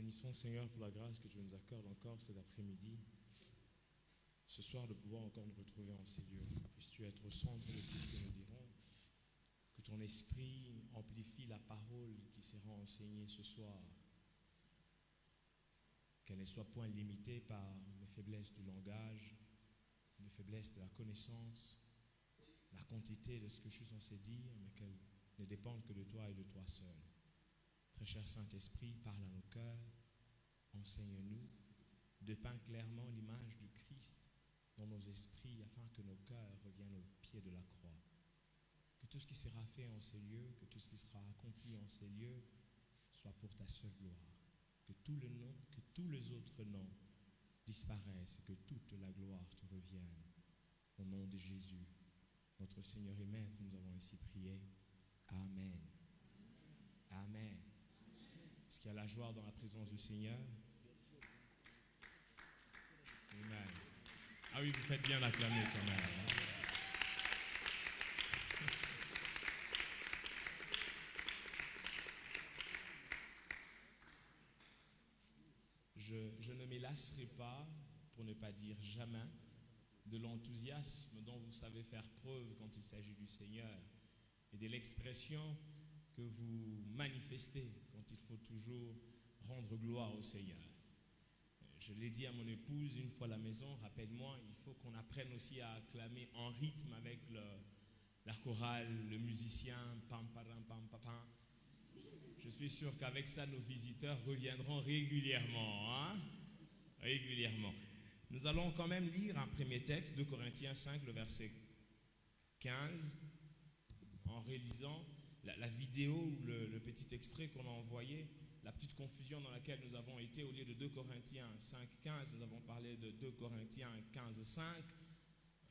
bénissons, Seigneur, pour la grâce que tu nous accordes encore cet après-midi. Ce soir, de pouvoir encore nous retrouver en ces lieux. Puisses-tu être au centre de tout ce que nous dirons. Que ton esprit amplifie la parole qui sera enseignée ce soir. Qu'elle ne soit point limitée par les faiblesses du langage, les faiblesses de la connaissance, la quantité de ce que je suis censé dire, mais qu'elle ne dépende que de toi et de toi seul. Très cher Saint-Esprit, parle à nos cœurs, enseigne-nous, dépeins clairement l'image du Christ dans nos esprits afin que nos cœurs reviennent au pied de la croix. Que tout ce qui sera fait en ces lieux, que tout ce qui sera accompli en ces lieux soit pour ta seule gloire. Que tous les autres noms disparaissent, que toute la gloire te revienne. Au nom de Jésus, notre Seigneur et Maître, nous avons ainsi prié. Amen. Amen. Est-ce qu'il y a la joie dans la présence du Seigneur? Amen. Ah oui, vous faites bien d'acclamer quand même. Hein? Je ne m'élasserai pas, pour ne pas dire jamais, de l'enthousiasme dont vous savez faire preuve quand il s'agit du Seigneur et de l'expression que vous manifestez quand il faut toujours rendre gloire au Seigneur. Je l'ai dit à mon épouse une fois à la maison, rappelle-moi, il faut qu'on apprenne aussi à acclamer en rythme avec la chorale, le musicien, pam, pam, pam, pam, pam. Je suis sûr qu'avec ça, nos visiteurs reviendront régulièrement. Hein? Régulièrement. Nous allons quand même lire un premier texte, 2 Corinthiens 5, le verset 15, en réalisant la vidéo ou le petit extrait qu'on a envoyé, la petite confusion dans laquelle nous avons été. Au lieu de 2 Corinthiens 5, 15, nous avons parlé de 2 Corinthiens 15, 5.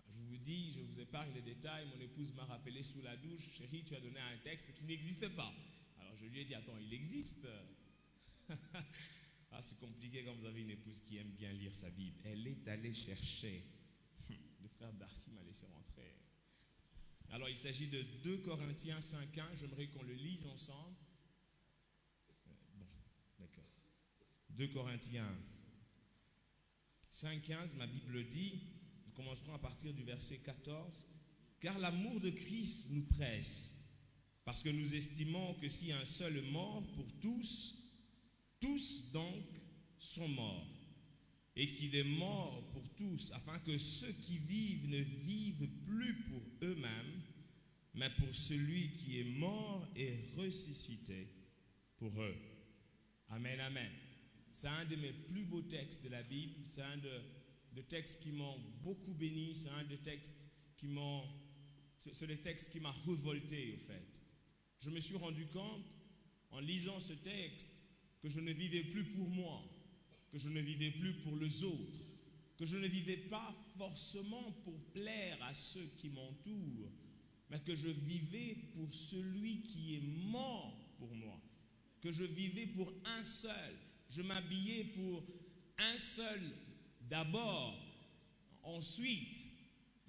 Je vous dis, je vous épargne les détails. Mon épouse m'a rappelé sous la douche, chérie, tu as donné un texte qui n'existe pas. Alors je lui ai dit, attends, il existe. Ah, c'est compliqué quand vous avez une épouse qui aime bien lire sa Bible. Elle est allée chercher. Le frère Darcy m'a laissé rentrer. Alors il s'agit de 2 Corinthiens 5.1. J'aimerais qu'on le lise ensemble. Bon, d'accord. 2 Corinthiens 5.15, ma Bible dit, nous commencerons à partir du verset 14. Car l'amour de Christ nous presse, parce que nous estimons que si un seul est mort pour tous, tous donc sont morts, et qu'il est mort pour tous, afin que ceux qui vivent ne vivent plus pour eux-mêmes, mais pour celui qui est mort et ressuscité pour eux. Amen, amen. C'est un de mes plus beaux textes de la Bible, c'est un de textes qui m'ont beaucoup béni, c'est un de textes qui m'ont... C'est le texte qui m'a révolté, au fait. Je me suis rendu compte, en lisant ce texte, que je ne vivais plus pour moi, que je ne vivais plus pour les autres, que je ne vivais pas forcément pour plaire à ceux qui m'entourent, mais que je vivais pour celui qui est mort pour moi, que je vivais pour un seul. Je m'habillais pour un seul d'abord, ensuite,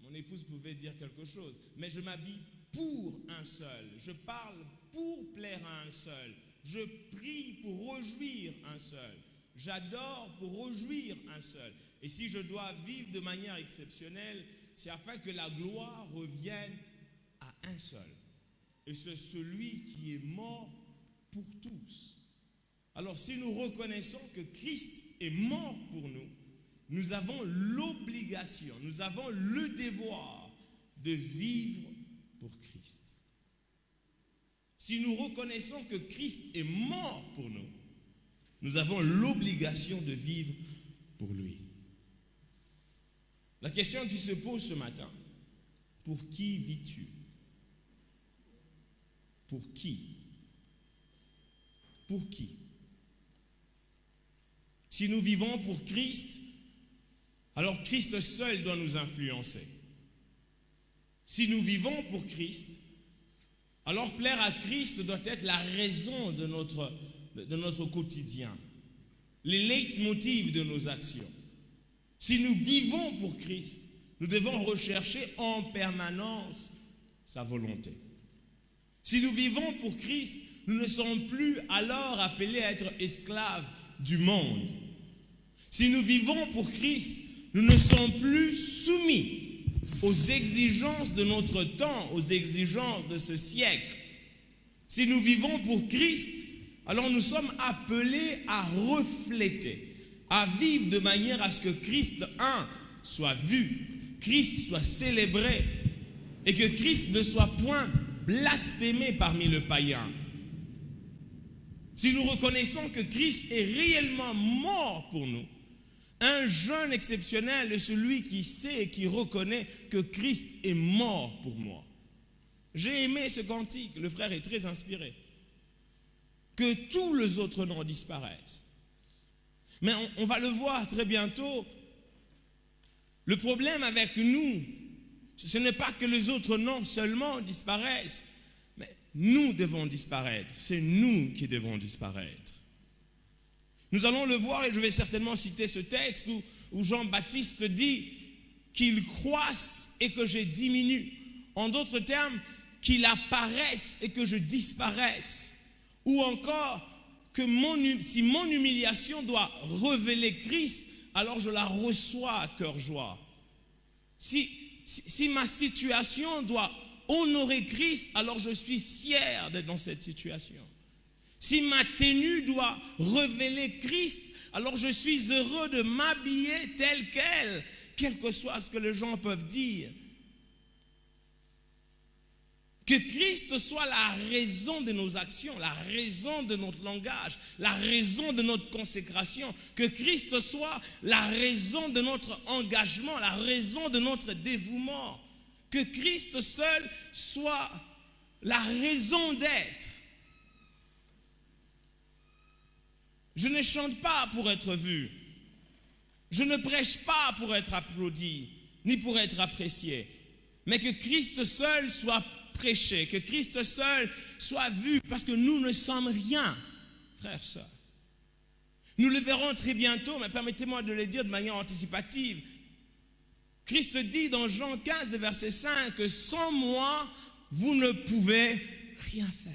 mon épouse pouvait dire quelque chose, mais je m'habille pour un seul, je parle pour plaire à un seul, je prie pour réjouir un seul, j'adore pour réjouir un seul. Et si je dois vivre de manière exceptionnelle, c'est afin que la gloire revienne à un seul. Et c'est celui qui est mort pour tous. Alors si nous reconnaissons que Christ est mort pour nous, nous avons l'obligation, nous avons le devoir de vivre pour Christ. Si nous reconnaissons que Christ est mort pour nous, nous avons l'obligation de vivre pour lui. La question qui se pose ce matin, pour qui vis-tu? Pour qui? Pour qui? Si nous vivons pour Christ, alors Christ seul doit nous influencer. Si nous vivons pour Christ, alors plaire à Christ doit être la raison de notre quotidien, les leitmotivs de nos actions. Si nous vivons pour Christ, nous devons rechercher en permanence sa volonté. Si nous vivons pour Christ, nous ne sommes plus alors appelés à être esclaves du monde. Si nous vivons pour Christ, nous ne sommes plus soumis aux exigences de notre temps, aux exigences de ce siècle. Si nous vivons pour Christ, alors nous sommes appelés à refléter, à vivre de manière à ce que Christ, soit vu, Christ soit célébré et que Christ ne soit point blasphémé parmi les païens. Si nous reconnaissons que Christ est réellement mort pour nous, un jeûne exceptionnel est celui qui sait et qui reconnaît que Christ est mort pour moi. J'ai aimé ce cantique, le frère est très inspiré. Que tous les autres noms disparaissent. Mais on va le voir très bientôt. Le problème avec nous, ce n'est pas que les autres noms seulement disparaissent, mais nous devons disparaître. C'est nous qui devons disparaître. Nous allons le voir, et je vais certainement citer ce texte où Jean-Baptiste dit qu'il croisse et que je diminue. En d'autres termes, qu'il apparaisse et que je disparaisse. Ou encore, que si mon humiliation doit révéler Christ, alors je la reçois à cœur joie. Si ma situation doit honorer Christ, alors je suis fier d'être dans cette situation. Si ma tenue doit révéler Christ, alors je suis heureux de m'habiller tel quel que soit ce que les gens peuvent dire. Que Christ soit la raison de nos actions, la raison de notre langage, la raison de notre consécration. Que Christ soit la raison de notre engagement, la raison de notre dévouement. Que Christ seul soit la raison d'être. Je ne chante pas pour être vu. Je ne prêche pas pour être applaudi, ni pour être apprécié. Mais que Christ seul soit prêché, que Christ seul soit vu, parce que nous ne sommes rien, frères, sœurs. Nous le verrons très bientôt, mais permettez-moi de le dire de manière anticipative. Christ dit dans Jean 15, verset 5, que sans moi, vous ne pouvez rien faire.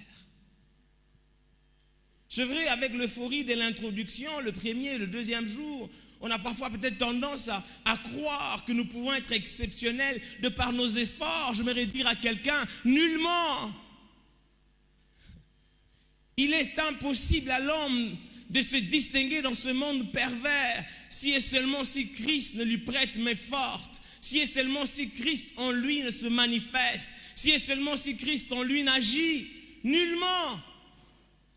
C'est vrai, avec l'euphorie de l'introduction, le premier et le deuxième jour, on a parfois peut-être tendance à croire que nous pouvons être exceptionnels de par nos efforts. J'aimerais dire à quelqu'un, nullement. Il est impossible à l'homme de se distinguer dans ce monde pervers si et seulement si Christ ne lui prête main forte, si et seulement si Christ en lui ne se manifeste, si et seulement si Christ en lui n'agit. Nullement.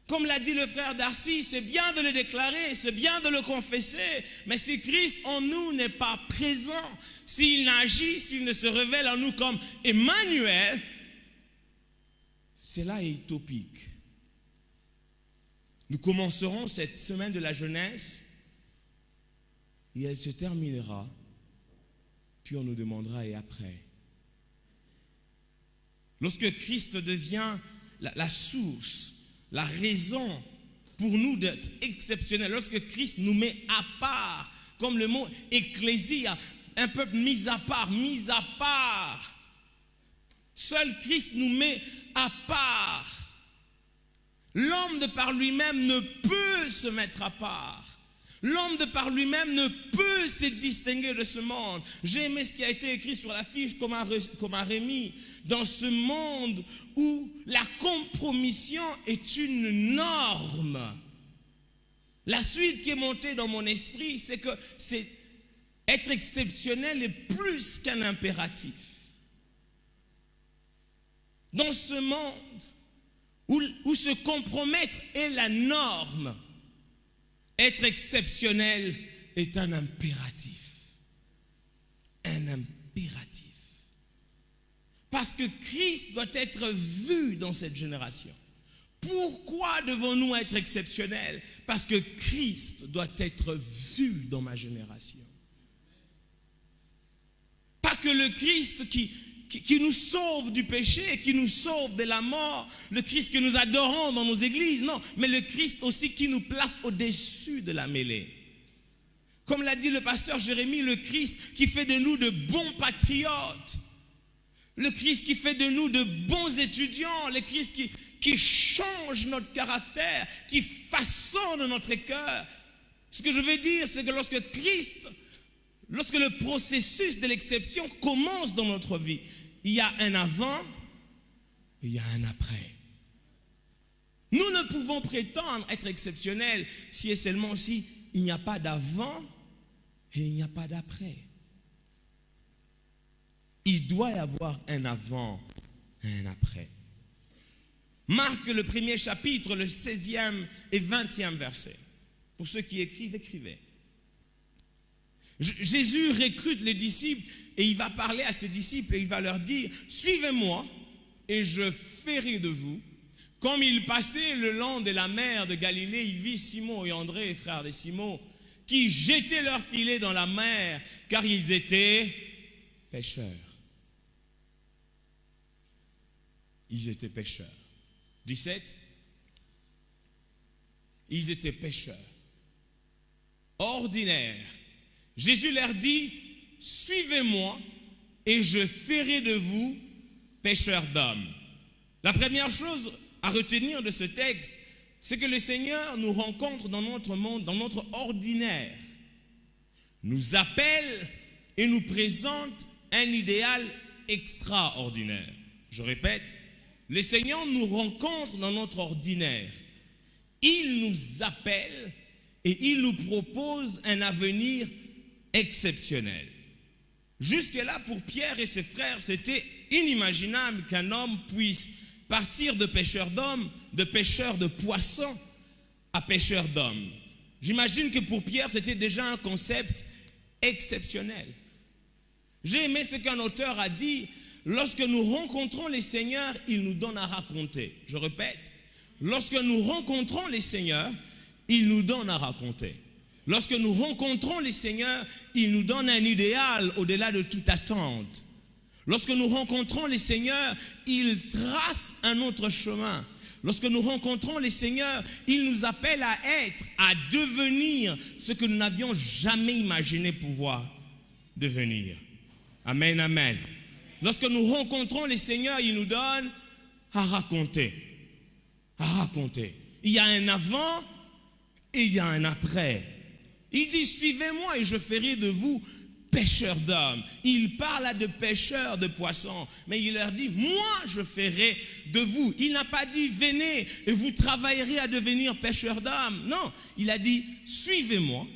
Comme l'a dit le frère Darcy, c'est bien de le déclarer, c'est bien de le confesser, mais si Christ en nous n'est pas présent, s'il n'agit, s'il ne se révèle en nous comme Emmanuel, cela est utopique. Nous commencerons cette semaine de la jeunesse et elle se terminera, puis on nous demandera et après. Lorsque Christ devient la source, la raison pour nous d'être exceptionnels, lorsque Christ nous met à part, comme le mot ecclésia, un peuple mis à part. Seul Christ nous met à part. L'homme de par lui-même ne peut se mettre à part. L'homme de par lui-même ne peut se distinguer de ce monde. J'ai aimé ce qui a été écrit sur l'affiche comme à Rémi. Dans ce monde où la compromission est une norme. La suite qui est montée dans mon esprit, c'est que être exceptionnel est plus qu'un impératif. Dans ce monde où se compromettre est la norme, être exceptionnel est un impératif. Un impératif. Parce que Christ doit être vu dans cette génération. Pourquoi devons-nous être exceptionnels? Parce que Christ doit être vu dans ma génération. Pas que le Christ qui nous sauve du péché, qui nous sauve de la mort, le Christ que nous adorons dans nos églises, non, mais le Christ aussi qui nous place au-dessus de la mêlée. Comme l'a dit le pasteur Jérémie, le Christ qui fait de nous de bons patriotes, le Christ qui fait de nous de bons étudiants, le Christ qui change notre caractère, qui façonne notre cœur. Ce que je veux dire, c'est que lorsque le processus de l'exception commence dans notre vie, il y a un avant et il y a un après. Nous ne pouvons prétendre être exceptionnels si et seulement si il n'y a pas d'avant et il n'y a pas d'après. Il doit y avoir un avant et un après. Marc, le 1er chapitre, le 16e et 20e verset. Pour ceux qui écrivent, écrivez. Jésus recrute les disciples et il va parler à ses disciples et il va leur dire « Suivez-moi et je ferai de vous. » Comme il passait le long de la mer de Galilée, il vit Simon et André, les frères de Simon, qui jetaient leurs filets dans la mer car ils étaient pêcheurs. Ils étaient pêcheurs. 17. Ils étaient pêcheurs. Ordinaires. Jésus leur dit, suivez-moi et je ferai de vous pêcheurs d'hommes. La première chose à retenir de ce texte, c'est que le Seigneur nous rencontre dans notre monde, dans notre ordinaire, nous appelle et nous présente un idéal extraordinaire. Je répète, le Seigneur nous rencontre dans notre ordinaire. Il nous appelle et il nous propose un avenir exceptionnel. Jusque-là, pour Pierre et ses frères, c'était inimaginable qu'un homme puisse partir de pêcheur d'hommes, de pêcheur de poissons à pêcheur d'hommes. J'imagine que pour Pierre, c'était déjà un concept exceptionnel. J'ai aimé ce qu'un auteur a dit, lorsque nous rencontrons les seigneurs, il nous donne à raconter. Je répète, lorsque nous rencontrons les seigneurs, il nous donne à raconter. Lorsque nous rencontrons les seigneurs, il nous donne un idéal au-delà de toute attente. Lorsque nous rencontrons les seigneurs, il trace un autre chemin. Lorsque nous rencontrons les seigneurs, il nous appelle à être, à devenir ce que nous n'avions jamais imaginé pouvoir devenir. Amen, amen. Lorsque nous rencontrons les seigneurs, il nous donne à raconter. À raconter. Il y a un avant et il y a un après. Il dit, suivez-moi et je ferai de vous pêcheurs d'hommes. Il parle à de pêcheurs de poissons, mais il leur dit, moi je ferai de vous. Il n'a pas dit, venez et vous travaillerez à devenir pêcheurs d'hommes. Non, il a dit, suivez-moi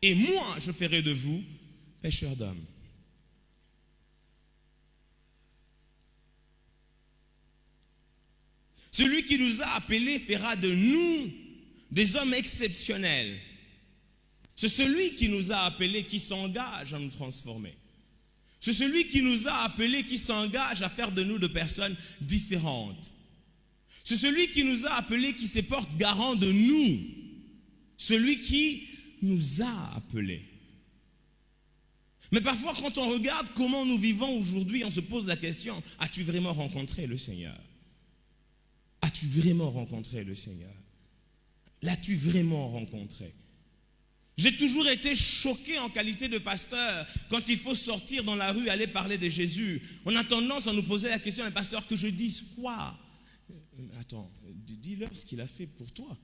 et moi je ferai de vous pêcheurs d'hommes. Celui qui nous a appelés fera de nous des hommes exceptionnels. C'est celui qui nous a appelés qui s'engage à nous transformer. C'est celui qui nous a appelés qui s'engage à faire de nous de personnes différentes. C'est celui qui nous a appelés qui se porte garant de nous. Celui qui nous a appelés. Mais parfois, quand on regarde comment nous vivons aujourd'hui, on se pose la question, as-tu vraiment rencontré le Seigneur? As-tu vraiment rencontré le Seigneur? L'as-tu vraiment rencontré? J'ai toujours été choqué en qualité de pasteur quand il faut sortir dans la rue et aller parler de Jésus. On a tendance à nous poser la question, un pasteur, que je dise quoi? Attends, dis-leur ce qu'il a fait pour toi.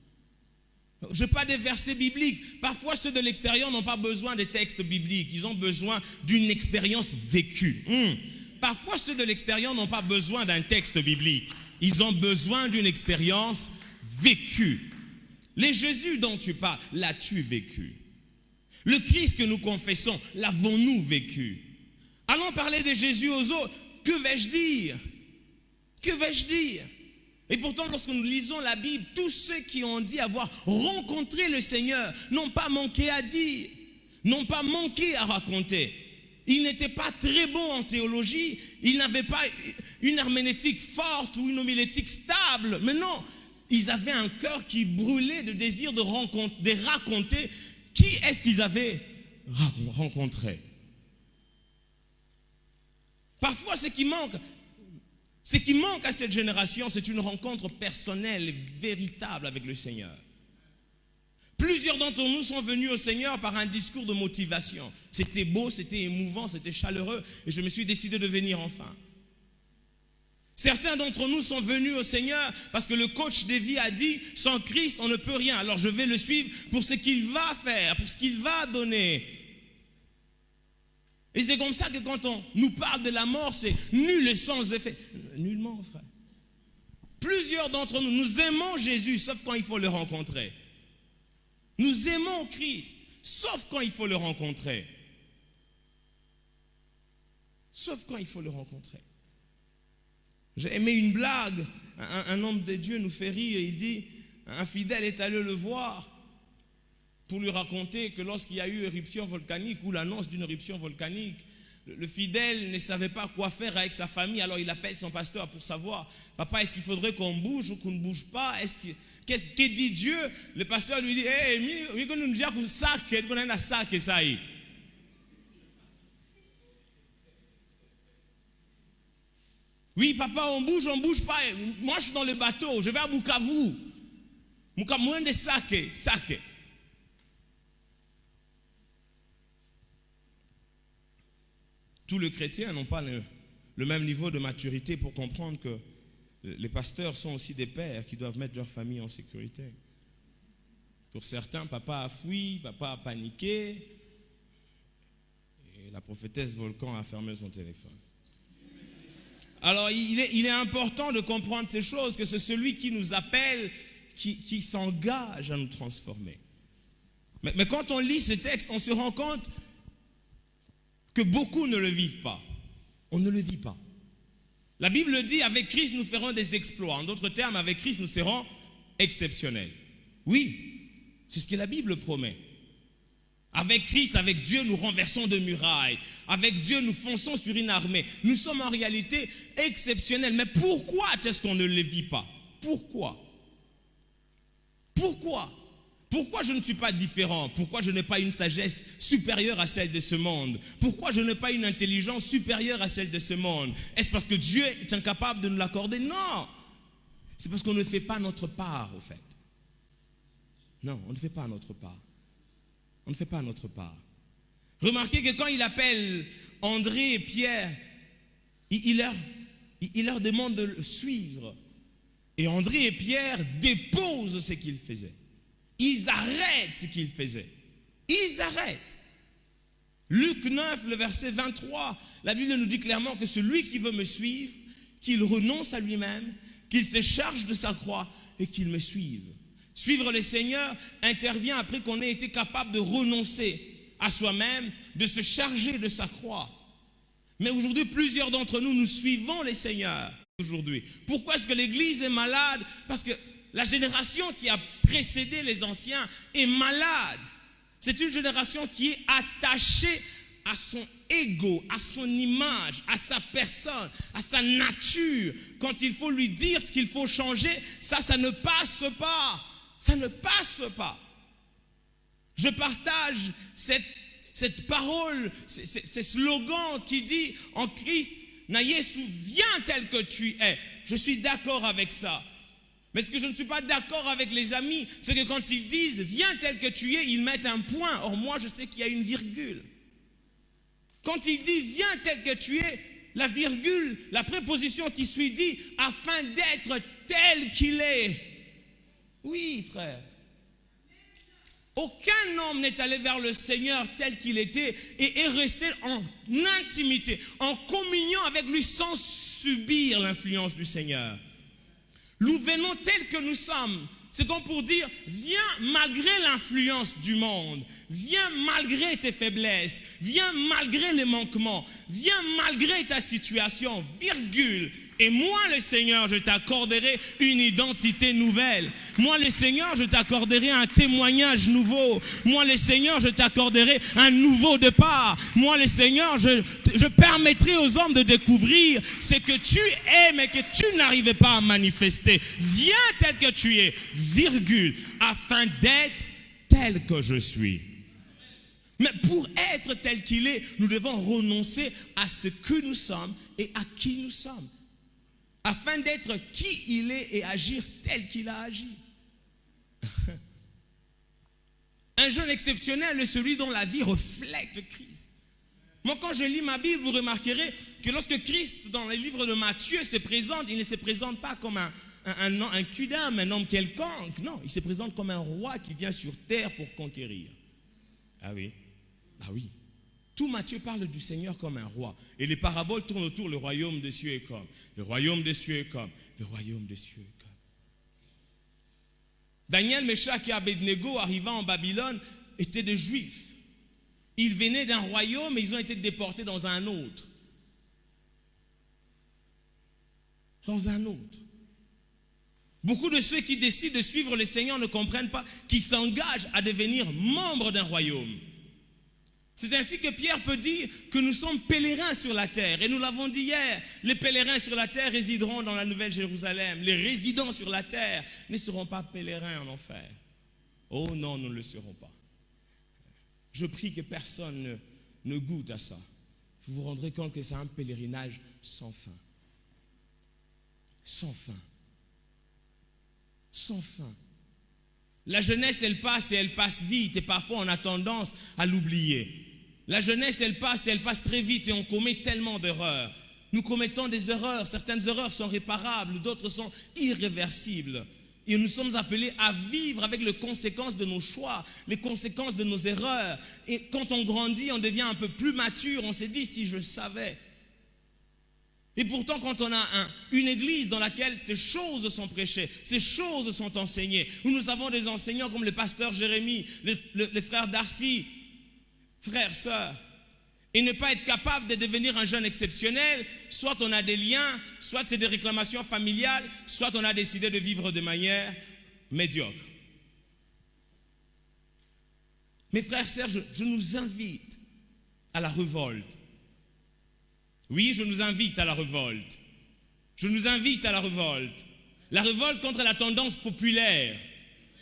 Je n'ai pas des versets bibliques. Parfois, ceux de l'extérieur n'ont pas besoin des textes bibliques. Ils ont besoin d'une expérience vécue. Parfois, ceux de l'extérieur n'ont pas besoin d'un texte biblique. Ils ont besoin d'une expérience vécue. Les Jésus dont tu parles, l'as-tu vécu? Le Christ que nous confessons, l'avons-nous vécu? Allons parler de Jésus aux autres. Que vais-je dire? Que vais-je dire? Et pourtant, lorsque nous lisons la Bible, tous ceux qui ont dit avoir rencontré le Seigneur n'ont pas manqué à dire, n'ont pas manqué à raconter. Ils n'étaient pas très bons en théologie, ils n'avaient pas une herméneutique forte ou une homilétique stable, mais non, ils avaient un cœur qui brûlait de désir de raconter qui est-ce qu'ils avaient rencontré. Parfois, ce qui manque à cette génération, c'est une rencontre personnelle et véritable avec le Seigneur. Plusieurs d'entre nous sont venus au Seigneur par un discours de motivation. C'était beau, c'était émouvant, c'était chaleureux, et je me suis décidé de venir enfin. Certains d'entre nous sont venus au Seigneur parce que le coach des vies a dit, sans Christ, on ne peut rien. Alors je vais le suivre pour ce qu'il va faire, pour ce qu'il va donner. Et c'est comme ça que quand on nous parle de la mort, c'est nul et sans effet. Nullement, frère. Plusieurs d'entre nous, nous aimons Jésus, sauf quand il faut le rencontrer. Nous aimons Christ, sauf quand il faut le rencontrer. Sauf quand il faut le rencontrer. J'ai aimé une blague. Un homme de Dieu nous fait rire. Il dit, un fidèle est allé le voir pour lui raconter que lorsqu'il y a eu éruption volcanique ou l'annonce d'une éruption volcanique, le fidèle ne savait pas quoi faire avec sa famille. Alors il appelle son pasteur pour savoir, papa, est-ce qu'il faudrait qu'on bouge ou qu'on ne bouge pas? Qu'est-ce que dit Dieu? Le pasteur lui dit, nous nous disons que ça, qu'on a un sac et ça y. Oui, papa, on bouge pas. Moi, je suis dans le bateau. Je vais à Bukavu. Moins de saké. Tous les chrétiens n'ont pas le même niveau de maturité pour comprendre que les pasteurs sont aussi des pères qui doivent mettre leur famille en sécurité. Pour certains, papa a fui, papa a paniqué. Et la prophétesse Volcan a fermé son téléphone. Alors, il est important de comprendre ces choses, que c'est celui qui nous appelle, qui s'engage à nous transformer. Mais quand on lit ces textes, on se rend compte que beaucoup ne le vivent pas. On ne le vit pas. La Bible dit, avec Christ, nous ferons des exploits. En d'autres termes, avec Christ, nous serons exceptionnels. Oui, c'est ce que la Bible promet. Avec Christ, avec Dieu, nous renversons de murailles. Avec Dieu, nous fonçons sur une armée. Nous sommes en réalité exceptionnels. Mais pourquoi est-ce qu'on ne le vit pas? Pourquoi je ne suis pas différent? Pourquoi je n'ai pas une sagesse supérieure à celle de ce monde? Pourquoi je n'ai pas une intelligence supérieure à celle de ce monde? Est-ce parce que Dieu est incapable de nous l'accorder? Non. C'est parce qu'on ne fait pas notre part, au fait. Non, on ne fait pas notre part. On ne fait pas notre part. Remarquez que quand il appelle André et Pierre, il leur demande de le suivre. Et André et Pierre déposent ce qu'ils faisaient. Ils arrêtent ce qu'ils faisaient. Ils arrêtent. Luc 9, le verset 23, la Bible nous dit clairement que celui qui veut me suivre, qu'il renonce à lui-même, qu'il se charge de sa croix et qu'il me suive. Suivre le Seigneur intervient après qu'on ait été capable de renoncer à soi-même, de se charger de sa croix. Mais aujourd'hui, plusieurs d'entre nous, nous suivons le Seigneur aujourd'hui. Pourquoi est-ce que l'Église est malade? Parce que la génération qui a précédé les anciens est malade. C'est une génération qui est attachée à son ego, à son image, à sa personne, à sa nature. Quand il faut lui dire ce qu'il faut changer, ça ne passe pas. Ça ne passe pas. Je partage cette parole, ces slogans qui dit en Christ, na Yesu, viens tel que tu es. Je suis d'accord avec ça. Mais ce que je ne suis pas d'accord avec les amis, c'est que quand ils disent viens tel que tu es, ils mettent un point. Or moi, je sais qu'il y a une virgule. Quand il dit viens tel que tu es, la virgule, la préposition qui suit dit afin d'être tel qu'il est. Oui, frère. Aucun homme n'est allé vers le Seigneur tel qu'il était et est resté en intimité, en communion avec lui sans subir l'influence du Seigneur. Nous venons tels que nous sommes. C'est comme pour dire, viens malgré l'influence du monde, viens malgré tes faiblesses, viens malgré les manquements, viens malgré ta situation, virgule. Et moi, le Seigneur, je t'accorderai une identité nouvelle. Moi, le Seigneur, je t'accorderai un témoignage nouveau. Moi, le Seigneur, je t'accorderai un nouveau départ. Moi, le Seigneur, je permettrai aux hommes de découvrir ce que tu es, mais que tu n'arrivais pas à manifester. Viens tel que tu es, virgule, afin d'être tel que je suis. Mais pour être tel qu'il est, nous devons renoncer à ce que nous sommes et à qui nous sommes. Afin d'être qui il est et agir tel qu'il a agi. Un jeune exceptionnel est celui dont la vie reflète Christ. Moi, quand je lis ma Bible, vous remarquerez que lorsque Christ, dans le livre de Matthieu, se présente, il ne se présente pas comme un cudam, un homme quelconque. Non, il se présente comme un roi qui vient sur terre pour conquérir. Ah oui, ah oui. Tout Matthieu parle du Seigneur comme un roi. Et les paraboles tournent autour, le royaume des cieux est comme. Le royaume des cieux est comme. Le royaume des cieux est comme. Daniel, Meshach et Abednego, arrivant en Babylone, étaient des Juifs. Ils venaient d'un royaume et ils ont été déportés dans un autre. Dans un autre. Beaucoup de ceux qui décident de suivre le Seigneur ne comprennent pas qu'ils s'engagent à devenir membres d'un royaume. C'est ainsi que Pierre peut dire que nous sommes pèlerins sur la terre. Et nous l'avons dit hier, les pèlerins sur la terre résideront dans la Nouvelle Jérusalem. Les résidents sur la terre ne seront pas pèlerins en enfer. Oh non, nous ne le serons pas. Je prie que personne ne goûte à ça. Vous vous rendrez compte que c'est un pèlerinage sans fin. Sans fin. Sans fin. La jeunesse, elle passe et elle passe vite et parfois on a tendance à l'oublier. La jeunesse, elle passe et elle passe très vite et on commet tellement d'erreurs. Nous commettons des erreurs. Certaines erreurs sont réparables, d'autres sont irréversibles. Et nous sommes appelés à vivre avec les conséquences de nos choix, les conséquences de nos erreurs. Et quand on grandit, on devient un peu plus mature. On s'est dit, si je savais. Et pourtant, quand on a une église dans laquelle ces choses sont prêchées, ces choses sont enseignées, où nous avons des enseignants comme le pasteur Jérémie, les frères Darcy, frères, sœurs, et ne pas être capable de devenir un jeune exceptionnel, soit on a des liens, soit c'est des réclamations familiales, soit on a décidé de vivre de manière médiocre. Mes frères, sœurs, je nous invite à la révolte. Oui, je nous invite à la révolte. Je nous invite à la révolte. La révolte contre la tendance populaire.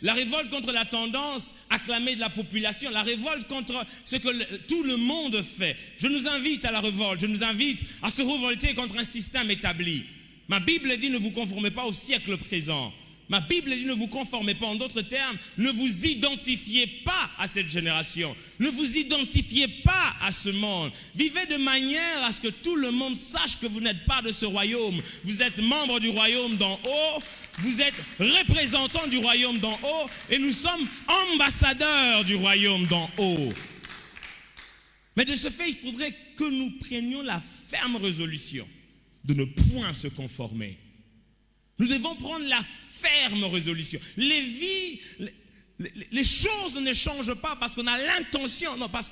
La révolte contre la tendance acclamée de la population. La révolte contre ce que tout le monde fait. Je nous invite à la révolte. Je nous invite à se révolter contre un système établi. Ma Bible dit ne vous conformez pas au siècle présent. Ma Bible dit ne vous conformez pas. En d'autres termes, ne vous identifiez pas à cette génération. Ne vous identifiez pas à ce monde. Vivez de manière à ce que tout le monde sache que vous n'êtes pas de ce royaume. Vous êtes membre du royaume d'en haut. Vous êtes représentant du royaume d'en haut. Et nous sommes ambassadeurs du royaume d'en haut. Mais de ce fait, il faudrait que nous prenions la ferme résolution de ne point se conformer. Nous devons prendre la ferme résolution. Les vies, les choses ne changent pas parce qu'on a l'intention, non, pas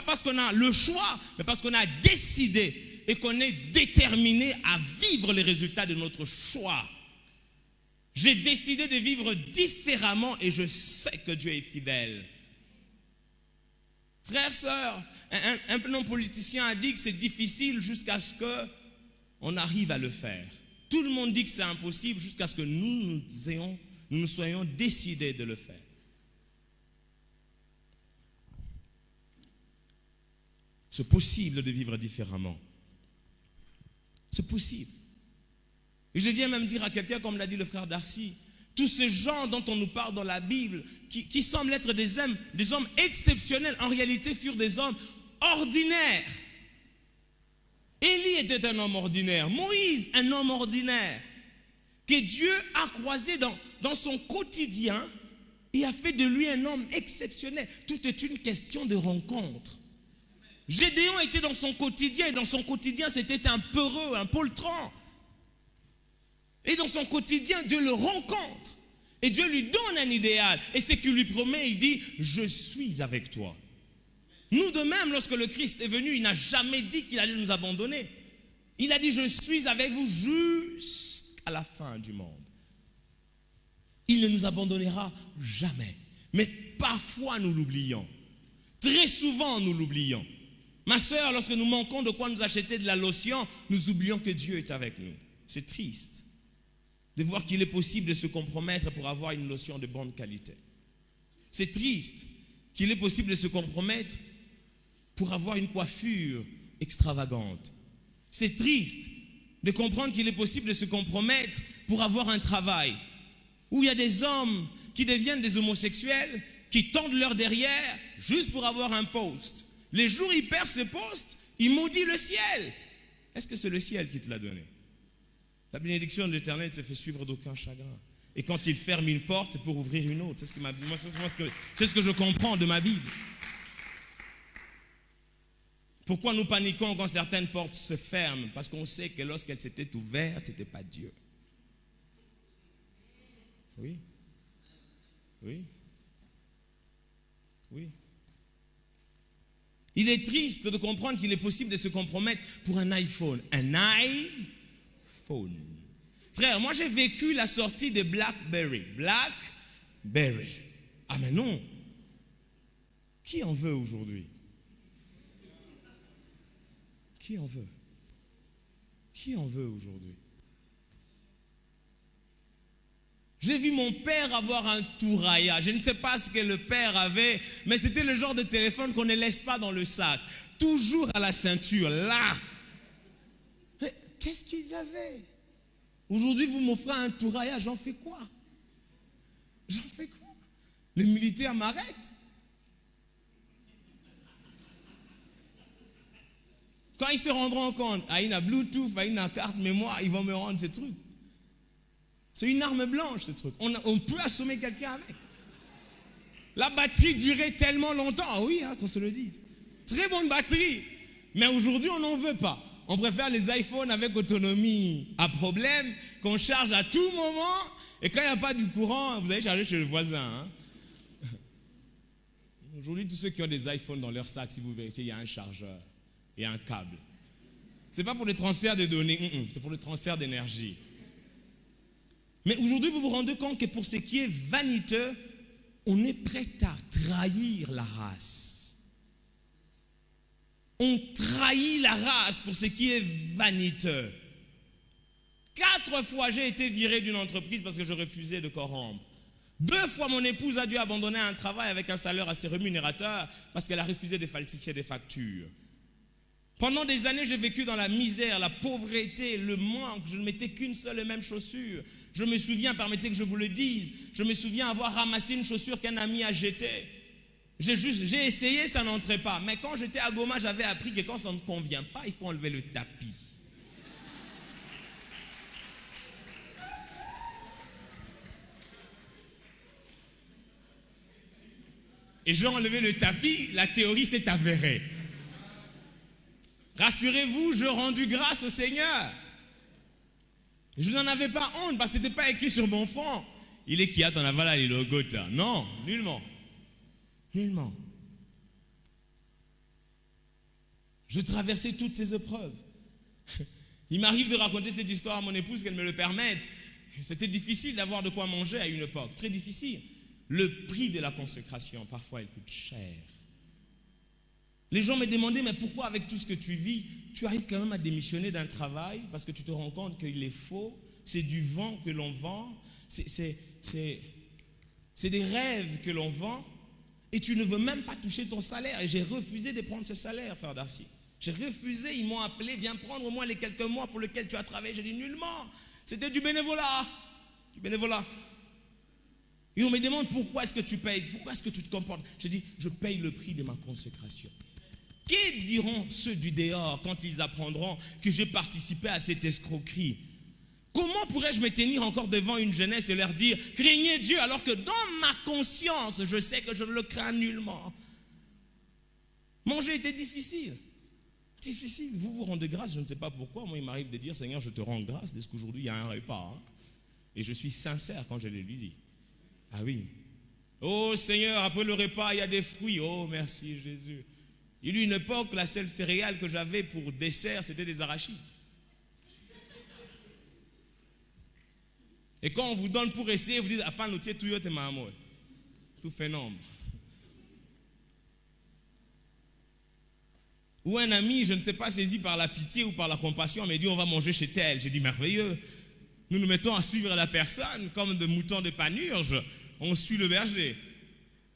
parce qu'on a le choix, mais parce qu'on a décidé et qu'on est déterminé à vivre les résultats de notre choix. J'ai décidé de vivre différemment et je sais que Dieu est fidèle. Frères, sœurs, un non-politicien a dit que c'est difficile jusqu'à ce qu'on arrive à le faire. Tout le monde dit que c'est impossible jusqu'à ce que nous soyons décidés de le faire. C'est possible de vivre différemment. C'est possible. Et je viens même dire à quelqu'un, comme l'a dit le frère Darcy, tous ces gens dont on nous parle dans la Bible, qui semblent être des hommes exceptionnels, en réalité furent des hommes ordinaires. Élie était un homme ordinaire, Moïse un homme ordinaire, que Dieu a croisé dans son quotidien et a fait de lui un homme exceptionnel. Tout est une question de rencontre. Gédéon était dans son quotidien et dans son quotidien c'était un peureux, un poltron. Et dans son quotidien Dieu le rencontre et Dieu lui donne un idéal et ce qu'il lui promet, il dit « Je suis avec toi ». Nous de même, lorsque le Christ est venu, il n'a jamais dit qu'il allait nous abandonner. Il a dit, je suis avec vous jusqu'à la fin du monde. Il ne nous abandonnera jamais. Mais parfois nous l'oublions. Très souvent nous l'oublions. Ma sœur, lorsque nous manquons de quoi nous acheter de la lotion, nous oublions que Dieu est avec nous. C'est triste de voir qu'il est possible de se compromettre pour avoir une lotion de bonne qualité. C'est triste qu'il est possible de se compromettre pour avoir une coiffure extravagante. C'est triste de comprendre qu'il est possible de se compromettre pour avoir un travail où il y a des hommes qui deviennent des homosexuels, qui tendent leur derrière juste pour avoir un poste. Les jours où ils perdent ce poste, Il maudit le ciel. Est-ce que c'est le ciel qui te l'a donné? La bénédiction de l'Éternel se fait suivre d'aucun chagrin. Et quand il ferme une porte, c'est pour ouvrir une autre. C'est ce que je comprends de ma Bible. Pourquoi nous paniquons quand certaines portes se ferment? Parce qu'on sait que lorsqu'elles s'étaient ouvertes, ce n'était pas Dieu. Oui. Oui. Oui. Il est triste de comprendre qu'il est possible de se compromettre pour un iPhone. Un iPhone. Frère, moi j'ai vécu la sortie de BlackBerry. BlackBerry. Ah mais non. Qui en veut aujourd'hui? Qui en veut? Qui en veut aujourd'hui? J'ai vu mon père avoir un Touraya. Je ne sais pas ce que le père avait, mais c'était le genre de téléphone qu'on ne laisse pas dans le sac. Toujours à la ceinture, là. Mais qu'est-ce qu'ils avaient? Aujourd'hui, vous m'offrez un Touraya, j'en fais quoi? J'en fais quoi? Les militaires m'arrêtent. Quand ils se rendront compte, il y a Bluetooth, il y a une carte mémoire, ils vont me rendre ces trucs. C'est une arme blanche, ce truc. On peut assommer quelqu'un avec. La batterie durait tellement longtemps. Ah oui, qu'on se le dise. Très bonne batterie. Mais aujourd'hui, on n'en veut pas. On préfère les iPhones avec autonomie à problème, qu'on charge à tout moment. Et quand il n'y a pas du courant, vous allez charger chez le voisin. Aujourd'hui, tous ceux qui ont des iPhones dans leur sac, si vous vérifiez, il y a un chargeur et un câble. Ce n'est pas pour le transfert de données, c'est pour le transfert d'énergie. Mais aujourd'hui, vous vous rendez compte que pour ce qui est vaniteux, on est prêt à trahir la race. On trahit la race pour ce qui est vaniteux. 4 fois, j'ai été viré d'une entreprise parce que je refusais de corrompre. 2 fois, mon épouse a dû abandonner un travail avec un salaire assez rémunérateur parce qu'elle a refusé de falsifier des factures. Pendant des années, j'ai vécu dans la misère, la pauvreté, le manque. Je ne mettais qu'une seule et même chaussure. Je me souviens, permettez que je vous le dise, je me souviens avoir ramassé une chaussure qu'un ami a jetée. J'ai essayé, ça n'entrait pas. Mais quand j'étais à Goma, j'avais appris que quand ça ne convient pas, il faut enlever le tapis. Et j'ai enlevé le tapis, la théorie s'est avérée. Rassurez-vous, je rendu grâce au Seigneur. Je n'en avais pas honte parce que ce n'était pas écrit sur mon front. Il est qui a ton avala les logos. Non, nullement. Nullement. Je traversais toutes ces épreuves. Il m'arrive de raconter cette histoire à mon épouse, qu'elle me le permette. C'était difficile d'avoir de quoi manger à une époque, très difficile. Le prix de la consécration, parfois, il coûte cher. Les gens me demandaient, mais pourquoi avec tout ce que tu vis, tu arrives quand même à démissionner d'un travail parce que tu te rends compte qu'il est faux, c'est du vent que l'on vend, c'est des rêves que l'on vend et tu ne veux même pas toucher ton salaire. Et j'ai refusé de prendre ce salaire, frère Darcy. J'ai refusé, ils m'ont appelé, viens prendre au moins les quelques mois pour lesquels tu as travaillé. J'ai dit nullement, c'était du bénévolat. Du bénévolat. Et on me demande pourquoi est-ce que tu payes, pourquoi est-ce que tu te comportes. J'ai dit, je paye le prix de ma consécration. Que diront ceux du dehors quand ils apprendront que j'ai participé à cette escroquerie? Comment pourrais-je me tenir encore devant une jeunesse et leur dire « Craignez Dieu » alors que dans ma conscience, je sais que je ne le crains nullement. Manger était difficile. Difficile. Vous vous rendez grâce, je ne sais pas pourquoi. Moi, il m'arrive de dire « Seigneur, je te rends grâce dès qu'aujourd'hui, il y a un repas. » Et je suis sincère quand je le lui dis. Ah oui. Oh Seigneur, après le repas, il y a des fruits. Oh, merci Jésus. Il y a eu une époque, la seule céréale que j'avais pour dessert, c'était des arachides. Et quand on vous donne pour essayer, vous dites, ah, pas notier tout yot et maman. Tout fait nombre. Ou un ami, je ne sais pas, saisi par la pitié ou par la compassion, m'a dit, on va manger chez tel. J'ai dit, merveilleux. Nous nous mettons à suivre la personne comme de moutons de panurge. On suit le berger.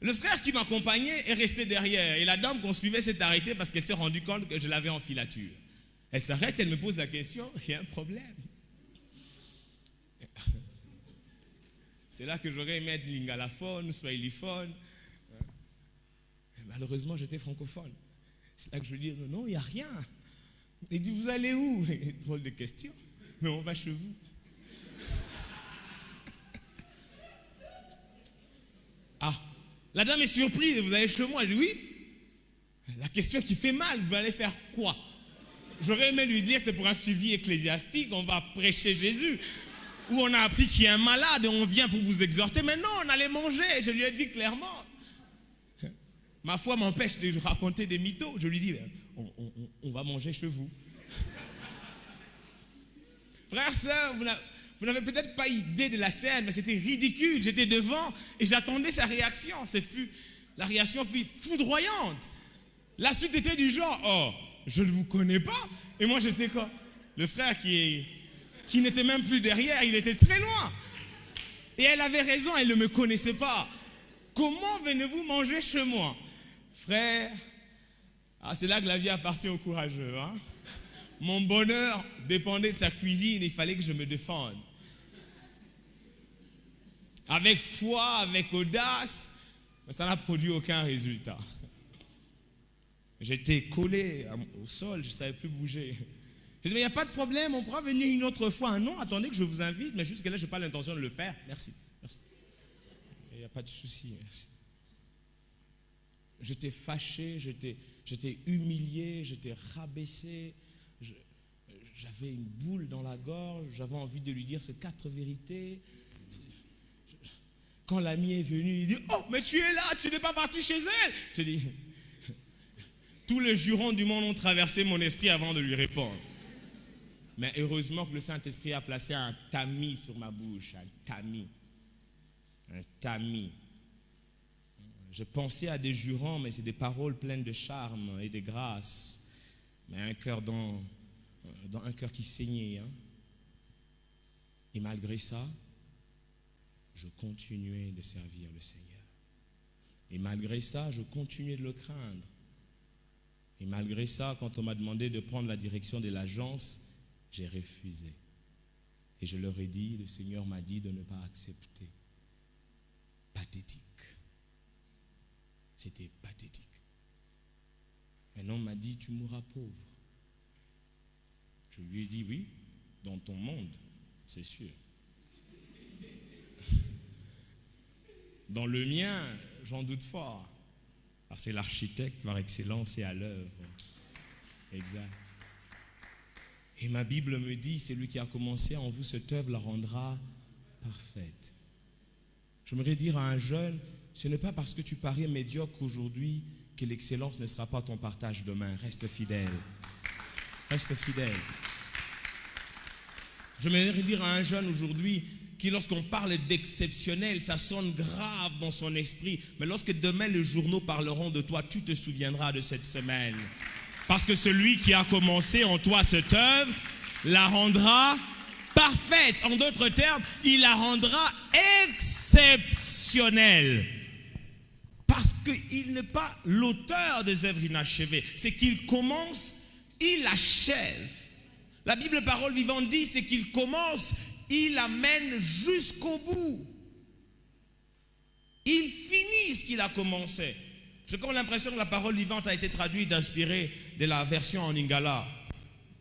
Le frère qui m'accompagnait est resté derrière. Et la dame qu'on suivait s'est arrêtée parce qu'elle s'est rendue compte que je l'avais en filature. Elle s'arrête, elle me pose la question, il y a un problème. C'est là que j'aurais aimé être lingalaphone, swahiliphone. Malheureusement, j'étais francophone. C'est là que je lui dis, non, il n'y a rien. Il dit, vous allez où? Drôle de question. Mais on va chez vous. Ah, la dame est surprise, vous allez chez moi? Je dis oui. La question qui fait mal, vous allez faire quoi? J'aurais aimé lui dire que c'est pour un suivi ecclésiastique, on va prêcher Jésus. Ou on a appris qu'il y a un malade et on vient pour vous exhorter. Mais non, on allait manger. Je lui ai dit clairement. Ma foi m'empêche de raconter des mythos. Je lui dis, on va manger chez vous. Frères, sœurs, vous n'avez peut-être pas idée de la scène, mais c'était ridicule. J'étais devant et j'attendais sa réaction. La réaction fut foudroyante. La suite était du genre, oh, je ne vous connais pas. Et moi, j'étais quoi? Le frère qui n'était même plus derrière, il était très loin. Et elle avait raison, elle ne me connaissait pas. Comment venez-vous manger chez moi? Frère, c'est là que la vie appartient aux courageux. Hein? Mon bonheur dépendait de sa cuisine, il fallait que je me défende. Avec foi, avec audace, mais ça n'a produit aucun résultat. J'étais collé au sol, je ne savais plus bouger. Je dis, mais il n'y a pas de problème, on pourra venir une autre fois. Non, attendez que je vous invite, mais jusque-là, je n'ai pas l'intention de le faire. Merci. Il n'y a pas de souci, merci. J'étais fâché, j'étais humilié, j'étais rabaissé. J'avais une boule dans la gorge, j'avais envie de lui dire ces 4 vérités. Quand l'ami est venu, il dit, oh, mais tu es là, tu n'es pas parti chez elle. Je dis, tous les jurons du monde ont traversé mon esprit avant de lui répondre. Mais heureusement que le Saint-Esprit a placé un tamis sur ma bouche, un tamis. Je pensais à des jurons, mais c'est des paroles pleines de charme et de grâce. Mais un cœur dans un cœur qui saignait. Hein. Et malgré ça, je continuais de servir le Seigneur. Et malgré ça, je continuais de le craindre. Et malgré ça, quand on m'a demandé de prendre la direction de l'agence, j'ai refusé. Et je leur ai dit, le Seigneur m'a dit de ne pas accepter. Pathétique. C'était pathétique. Un homme m'a dit, tu mourras pauvre. Je lui ai dit, oui, dans ton monde, c'est sûr. Dans le mien, j'en doute fort. Parce que l'architecte, par excellence, est à l'œuvre. Exact. Et ma Bible me dit, celui qui a commencé en vous cette œuvre la rendra parfaite. J'aimerais dire à un jeune, ce n'est pas parce que tu parais médiocre aujourd'hui que l'excellence ne sera pas ton partage demain. Reste fidèle. Reste fidèle. J'aimerais dire à un jeune aujourd'hui qui, lorsqu'on parle d'exceptionnel, ça sonne grave dans son esprit. Mais lorsque demain les journaux parleront de toi, tu te souviendras de cette semaine. Parce que celui qui a commencé en toi cette œuvre la rendra parfaite. En d'autres termes, il la rendra exceptionnelle. Parce qu'il n'est pas l'auteur des œuvres inachevées. C'est qu'il commence, il achève. La Bible Parole Vivante dit, c'est qu'il commence, il amène jusqu'au bout. Il finit ce qu'il a commencé. J'ai comme l'impression que la Parole Vivante a été traduite, inspirée de la version en Lingala.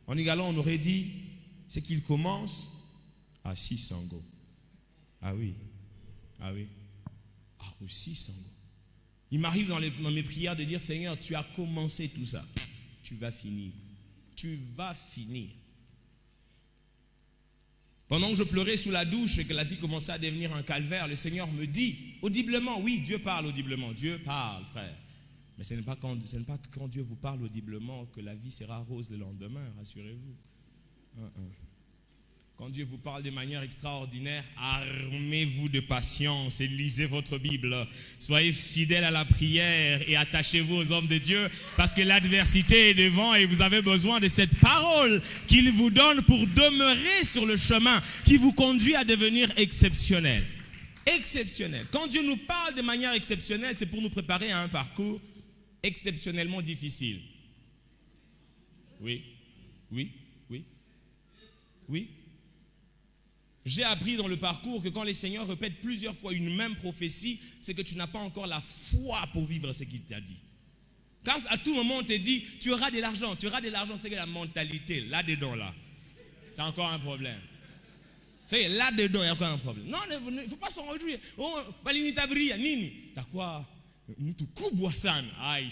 En Lingala, on aurait dit, c'est qu'il commence à 600 go. Ah oui. Aussi Sango. Il m'arrive dans mes prières de dire, Seigneur, tu as commencé tout ça. Tu vas finir. Tu vas finir. Pendant que je pleurais sous la douche et que la vie commençait à devenir un calvaire, le Seigneur me dit, audiblement, oui, Dieu parle audiblement. Dieu parle, frère. Mais ce n'est pas quand Dieu vous parle audiblement que la vie sera rose le lendemain, rassurez-vous. Quand Dieu vous parle de manière extraordinaire, armez-vous de patience et lisez votre Bible. Soyez fidèles à la prière et attachez-vous aux hommes de Dieu parce que l'adversité est devant et vous avez besoin de cette parole qu'il vous donne pour demeurer sur le chemin qui vous conduit à devenir exceptionnel. Exceptionnel. Quand Dieu nous parle de manière exceptionnelle, c'est pour nous préparer à un parcours exceptionnellement difficile. Oui. J'ai appris dans le parcours que quand les seigneurs répètent plusieurs fois une même prophétie, c'est que tu n'as pas encore la foi pour vivre ce qu'il t'a dit. Quand à tout moment on te dit, tu auras de l'argent, c'est que la mentalité, là-dedans, là, c'est encore un problème. C'est là-dedans, il y a encore un problème. Non, il ne faut pas s'en réjouir. Oh, balinita brilla, nini. T'as quoi? Nous tout kuboissan. Aïe,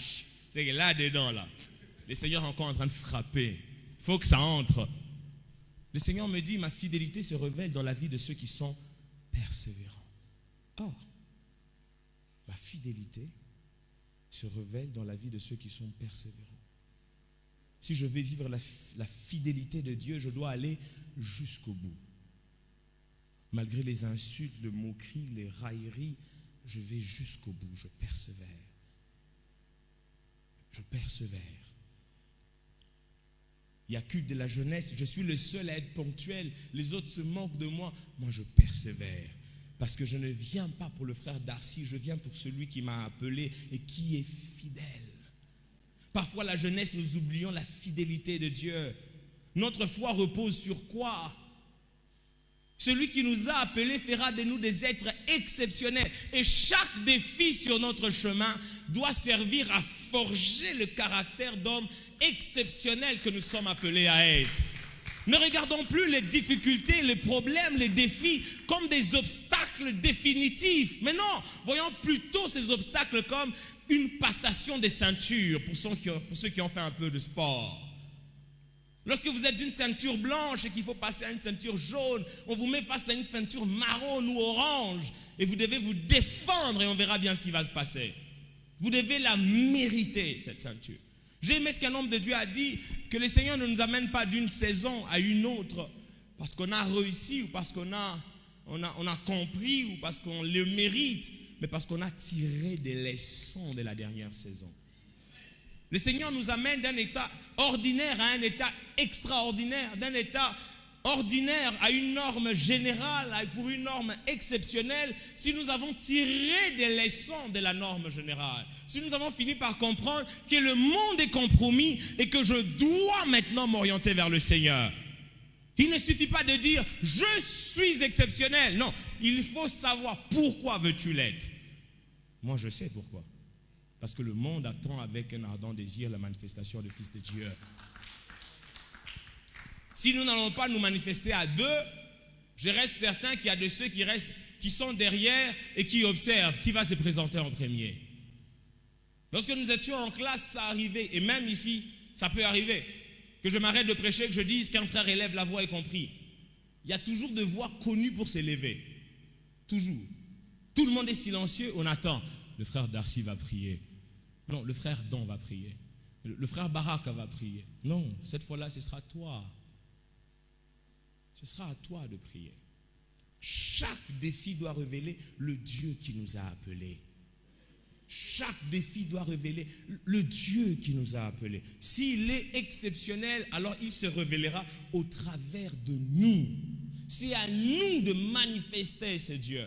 c'est que là-dedans, là, le Seigneur est encore en train de frapper. Il faut que ça entre. Le Seigneur me dit, ma fidélité se révèle dans la vie de ceux qui sont persévérants. Or, ma fidélité se révèle dans la vie de ceux qui sont persévérants. Si je veux vivre la fidélité de Dieu, je dois aller jusqu'au bout. Malgré les insultes, les moqueries, les railleries, je vais jusqu'au bout, je persévère. Je persévère. Il y a culte de la jeunesse, je suis le seul à être ponctuel, les autres se moquent de moi. Moi, je persévère. Parce que je ne viens pas pour le frère Darcy, je viens pour celui qui m'a appelé et qui est fidèle. Parfois, la jeunesse, nous oublions la fidélité de Dieu. Notre foi repose sur quoi? Celui qui nous a appelés fera de nous des êtres exceptionnels. Et chaque défi sur notre chemin doit servir à forger le caractère d'homme exceptionnel que nous sommes appelés à être. Ne regardons plus les difficultés, les problèmes, les défis comme des obstacles définitifs. Mais non, voyons plutôt ces obstacles comme une passation des ceintures pour ceux qui ont fait un peu de sport. Lorsque vous êtes une ceinture blanche et qu'il faut passer à une ceinture jaune, on vous met face à une ceinture marron ou orange et vous devez vous défendre et on verra bien ce qui va se passer. Vous devez la mériter, cette ceinture. J'ai aimé ce qu'un homme de Dieu a dit, que le Seigneur ne nous amène pas d'une saison à une autre parce qu'on a réussi ou parce qu'on a compris ou parce qu'on le mérite, mais parce qu'on a tiré des leçons de la dernière saison. Le Seigneur nous amène d'un état ordinaire à un état extraordinaire, d'un état ordinaire à une norme générale, pour une norme exceptionnelle, si nous avons tiré des leçons de la norme générale, si nous avons fini par comprendre que le monde est compromis et que je dois maintenant m'orienter vers le Seigneur. Il ne suffit pas de dire « je suis exceptionnel ». Non, il faut savoir pourquoi veux-tu l'être. Moi, je sais pourquoi. Parce que le monde attend avec un ardent désir la manifestation du Fils de Dieu. Si nous n'allons pas nous manifester à deux, je reste certain qu'il y a de ceux qui sont derrière et qui observent qui va se présenter en premier. Lorsque nous étions en classe, ça arrivait, et même ici, ça peut arriver, que je m'arrête de prêcher, que je dise qu'un frère élève la voix est compris. Il y a toujours de voix connues pour s'élever. Toujours. Tout le monde est silencieux, on attend. Le frère Darcy va prier. Non, le frère Don va prier. Le frère Baraka va prier. Non, cette fois-là, ce sera toi. Ce sera à toi de prier. Chaque défi doit révéler le Dieu qui nous a appelés. Chaque défi doit révéler le Dieu qui nous a appelés. S'il est exceptionnel, alors il se révélera au travers de nous. C'est à nous de manifester ce Dieu.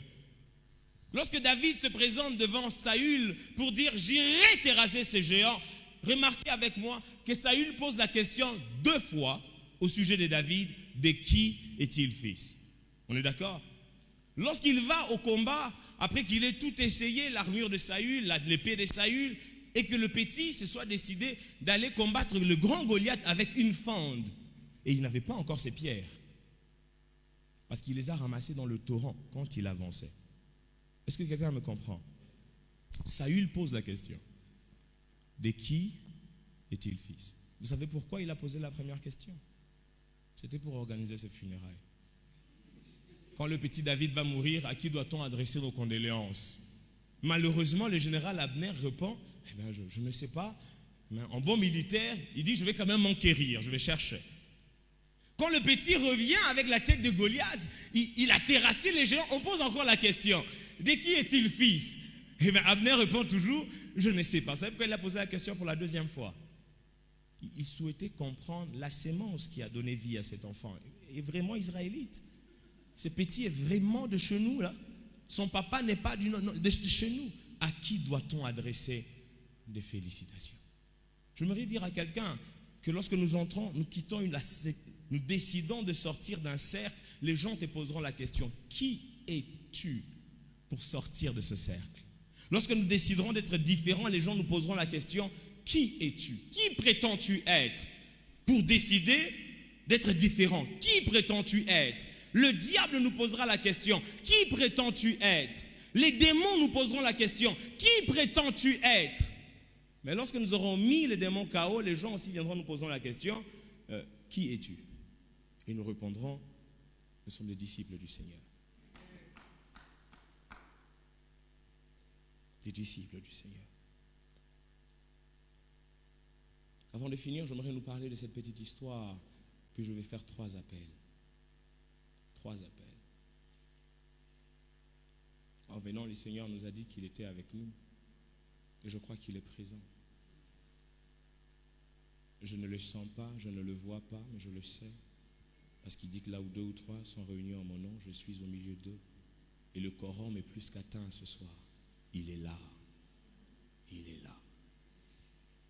Lorsque David se présente devant Saül pour dire « j'irai terrasser ces géants », remarquez avec moi que Saül pose la question 2 fois au sujet de David « de qui est-il fils ?» On est d'accord? Lorsqu'il va au combat, après qu'il ait tout essayé, l'armure de Saül, l'épée de Saül, et que le petit se soit décidé d'aller combattre le grand Goliath avec une fende, et il n'avait pas encore ses pierres, parce qu'il les a ramassées dans le torrent quand il avançait. Est-ce que quelqu'un me comprend? Saül pose la question. De qui est-il fils? Vous savez pourquoi il a posé la première question? C'était pour organiser ses funérailles. Quand le petit David va mourir, à qui doit-on adresser nos condoléances? Malheureusement, le général Abner répond, eh bien, je ne sais pas, mais en bon militaire, il dit, je vais quand même m'enquérir, je vais chercher. Quand le petit revient avec la tête de Goliath, il a terrassé les géants, on pose encore la question. De qui est-il fils? Et bien Abner répond toujours, je ne sais pas. Vous savez pourquoi il a posé la question pour la 2e fois? Il souhaitait comprendre la sémence qui a donné vie à cet enfant. Il est vraiment israélite. Ce petit est vraiment de chez nous, là. Son papa n'est pas de chez nous. À qui doit-on adresser des félicitations? J'aimerais dire à quelqu'un que lorsque nous entrons, nous décidons de sortir d'un cercle, les gens te poseront la question, qui es-tu pour sortir de ce cercle? Lorsque nous déciderons d'être différents, les gens nous poseront la question, qui es-tu? Qui prétends-tu être pour décider d'être différent? Qui prétends-tu être? Le diable nous posera la question, qui prétends-tu être? Les démons nous poseront la question, qui prétends-tu être? Mais lorsque nous aurons mis les démons KO, les gens aussi viendront nous poser la question, qui es-tu? Et nous répondrons, nous sommes des disciples du Seigneur. Des disciples du Seigneur. Avant de finir, j'aimerais nous parler de cette petite histoire, puis je vais faire 3 appels. 3 appels. En venant, le Seigneur nous a dit qu'il était avec nous, et je crois qu'il est présent. Je ne le sens pas, je ne le vois pas, mais je le sais. Parce qu'il dit que là où 2 ou 3 sont réunis en mon nom, je suis au milieu d'eux. Et le quorum est plus qu'atteint ce soir. Il est là. Il est là.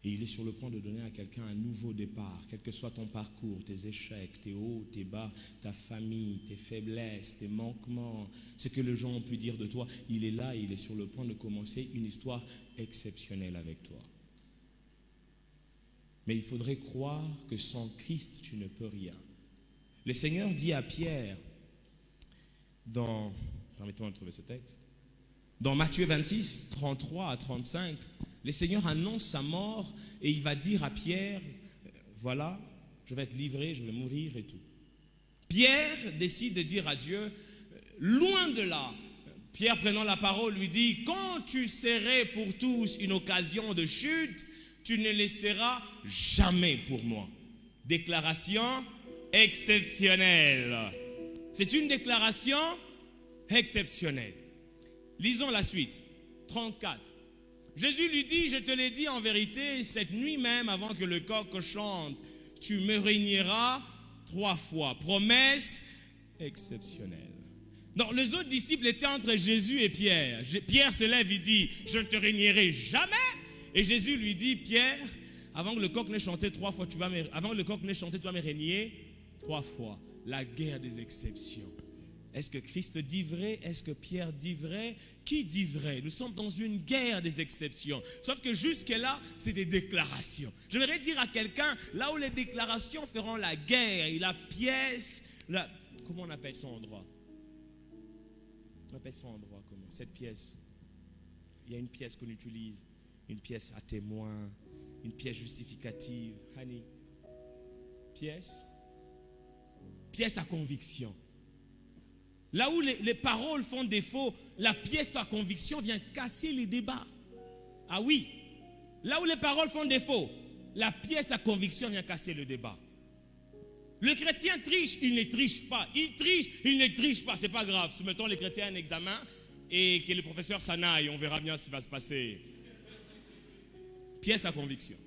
Et il est sur le point de donner à quelqu'un un nouveau départ, quel que soit ton parcours, tes échecs, tes hauts, tes bas, ta famille, tes faiblesses, tes manquements, ce que les gens ont pu dire de toi. Il est là et il est sur le point de commencer une histoire exceptionnelle avec toi. Mais il faudrait croire que sans Christ, tu ne peux rien. Le Seigneur dit à Pierre, permettez-moi de trouver ce texte, dans Matthieu 26, 33 à 35, le Seigneur annonce sa mort et il va dire à Pierre, voilà, je vais être livré, je vais mourir et tout. Pierre décide de dire à Dieu, loin de là, Pierre prenant la parole lui dit, quand tu serais pour tous une occasion de chute, tu ne laisseras jamais pour moi. Déclaration exceptionnelle. C'est une déclaration exceptionnelle. Lisons la suite. 34. Jésus lui dit, je te l'ai dit en vérité, cette nuit même, avant que le coq chante, tu me régneras 3 fois. Promesse exceptionnelle. Donc, les autres disciples étaient entre Jésus et Pierre. Pierre se lève et dit, je ne te régnerai jamais. Et Jésus lui dit, Pierre, avant que le coq n'ait chanté 3 fois, tu vas me régner 3 fois. La guerre des exceptions. Est-ce que Christ dit vrai? Est-ce que Pierre dit vrai? Qui dit vrai? Nous sommes dans une guerre des exceptions. Sauf que jusque-là, c'est des déclarations. J'aimerais dire à quelqu'un, là où les déclarations feront la guerre, et la pièce, comment on appelle ça en droit? On appelle ça en droit comment? Cette pièce. Il y a une pièce qu'on utilise, une pièce à témoin, une pièce justificative. Honey. Pièce à conviction. Là où les paroles font défaut, la pièce à conviction vient casser les débats. Ah oui, là où les paroles font défaut, la pièce à conviction vient casser le débat. Le chrétien triche, il ne triche pas. Il triche, il ne triche pas. C'est pas grave. Soumettons les chrétiens à un examen et que le professeur s'en aille. On verra bien ce qui va se passer. Pièce à conviction.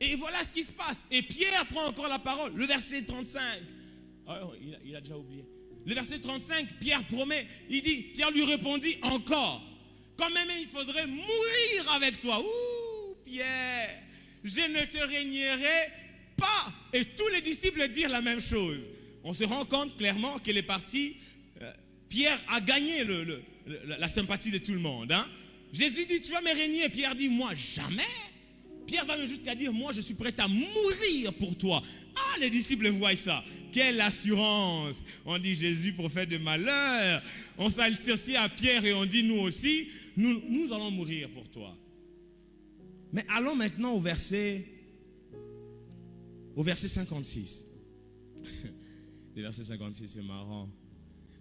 Et voilà ce qui se passe. Et Pierre prend encore la parole. Le verset 35. Oh, il a déjà oublié. Le verset 35, Pierre promet, il dit, Pierre lui répondit encore, quand même il faudrait mourir avec toi. Ouh, Pierre, je ne te régnerai pas. Et tous les disciples disent la même chose. On se rend compte clairement que les partis, Pierre a gagné la sympathie de tout le monde. Hein? Jésus dit, tu vas me régner. Pierre dit, moi jamais. Pierre va même jusqu'à dire, moi je suis prêt à mourir pour toi. Ah, les disciples voient ça. Quelle assurance. On dit Jésus, prophète de malheur. On s'associe à Pierre et on dit nous aussi, nous allons mourir pour toi. Mais allons maintenant au verset 56. Le verset 56, c'est marrant.